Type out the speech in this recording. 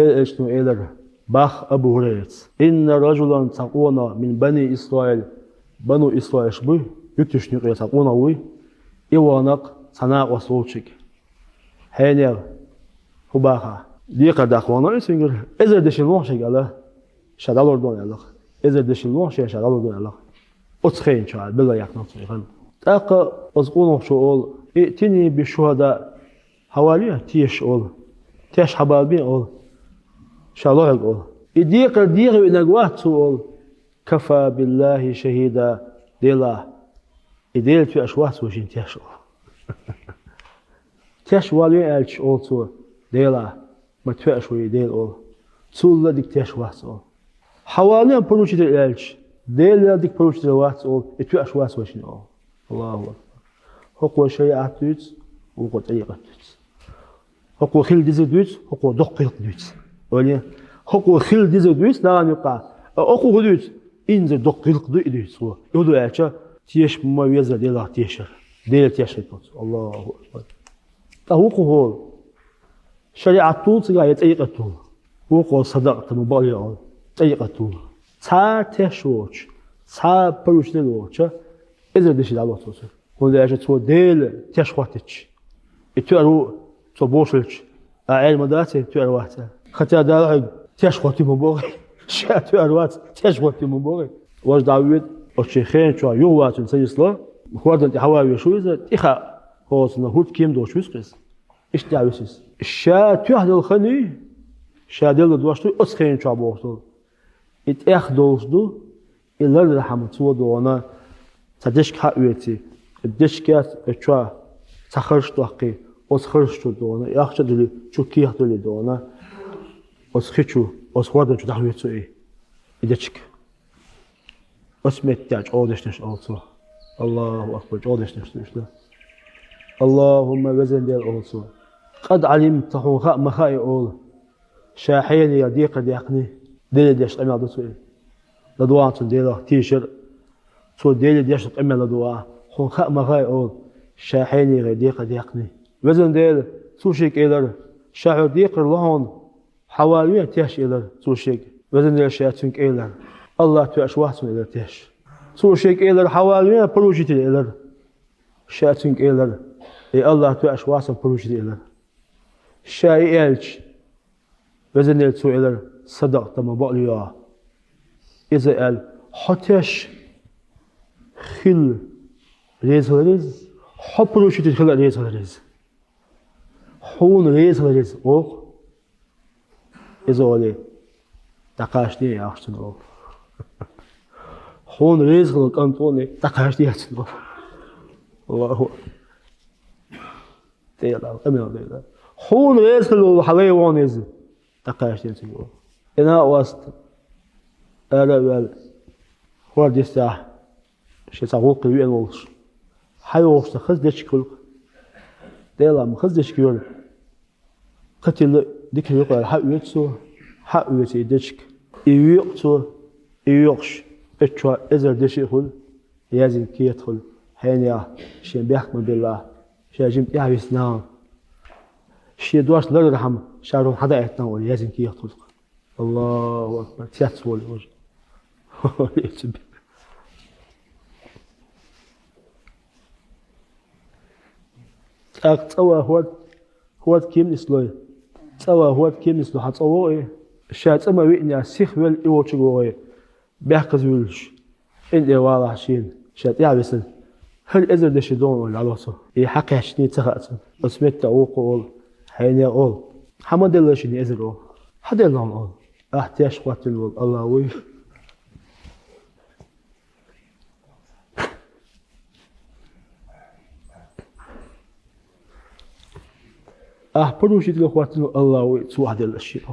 اشنو إيلر باخ أبو هريرة إن رجلا تقونا من بني إسرائيل بنو إسرائيل شبه يتشنو تقونا وي إيوانق صناع وصوتشك هينير هباخا ديقا داخوانا إسنجر إذا دشنوه شيء على شغالور دون الله إذا دشنوه شيء شغالور دون الله أتخين شعال بلا يقنع صيغان تاقا أزقونه شؤول ائتني بالشهداء حواليه تيش أول تيش حبالبين أول شالوه أول ديقا إنقوات سؤول كفى بالله شهيدا ديلا إديل في أشوات وشين تيش أول تيش والي ألش أول سؤول ديلا ما تفعش ويديل أول سؤول لديك تيش وات أول حواليهم بروشة الألش ديل لديك بروشة الوات أول إتفعش وات وشين أول الله أكبر هو شيء أتوت وهو طريقة توت هو خيل ديزودوت هو دقيق دوت ولا هو خيل ديزودوت لا نقع هو دوت إنز دقيق دوت هو يودو أشياء تيش ما يزال ديلا تيشر ديل تيشر توت الله أكبر هو شريعة توت لا يطريقة توت هو صدق تمبالي طريقة توت صار تيشوش صار بروش دلوش إذا دش على توت ولا أجت تو ديل تشواتش يتعرو تو بوشلش أعيل مدرسة تعروات خطأ دارج تشواتي مبوري شاء تعروات تشواتي مبوري واش داوود الشيخين شو يوات سيسلا مخوضن تحاول شو إذا إخا خلاص نهود كيم دوش ويسقس إيش تعويسس الشاء تعهد الخني شاء ديل دواشتو أسخين شو بوصل إتأخ دوشدو إلا الرحمة تو دونا تدش كأويتي الدشكات اتشوا تخرج توقي أسخرج دونا يأخذ دلي شو كيه دلي دونا أسخيشو أسخوادن شو دحوي تسوي يدشك أسمت تاج أودش نش ألصو الله أكبر أودش نش اللهم وزن ديال ألصو قد علمت تحون خاء مخاي أول شاحين يديق ديقني دلي ديش أمي عدو تسوي لدوات ديلا تيشر تو ديل ديش قمة لدوا خون خاء مغاي أول شاحيني غيديق ديقني وزن ديل توشيك إلر شاعر ديق لهون حواليه تيش إلر توشيك وزن ديل شاتنك إلر الله تواش واحسن إلر تيش توشيك إلر حواليه بروجيت إلر شاتنك إلر إي الله تواش واحسن بروجيت إلر شاي إلش وزن ديل تو إلر صدق تما بقليا إذا قال حتش خل ريز حبرو شتي خل ريز حون ريز أوه إذا ولي تقاشني يا أخشن حون ريز خل كنتوني تقاشني يا أخشن الله تيلا أمين تيلا حون ريز خل حلي وانيز تقاشني يا أخشن أنا وست أنا هو ديسته شيء ساقوق قوي الولش حيوش خزدش كل ديلا مخزدش كل قتل ديك يقول حقويتسو حقويتي دشك يوقتو يوقش اتشوا ازر دشي خل يازم كي يدخل هينيا شي بيحكم بالله شي جيم يعبسنا شي دواش لا يرحم شارو حدا يتناول يازم كي يدخل الله اكبر تياتسول وجه أقطع هو كيم نسلوي توا هو كيم نسلو حتصوه إيه الشات أما ويني السيخ ويل إيوتشجوه بيحكز ويلش إن إيوالا حشين شات يعبسن هل إذا دش دون ولا علاصه إيه حكي حشني تخاتن اسمه تأوق أول حين يقول حمد الله شني إذا أول حد الله أول أحتاج قاتل الله وي بروشيت الأخوات الله ويتسوى هذا الشيء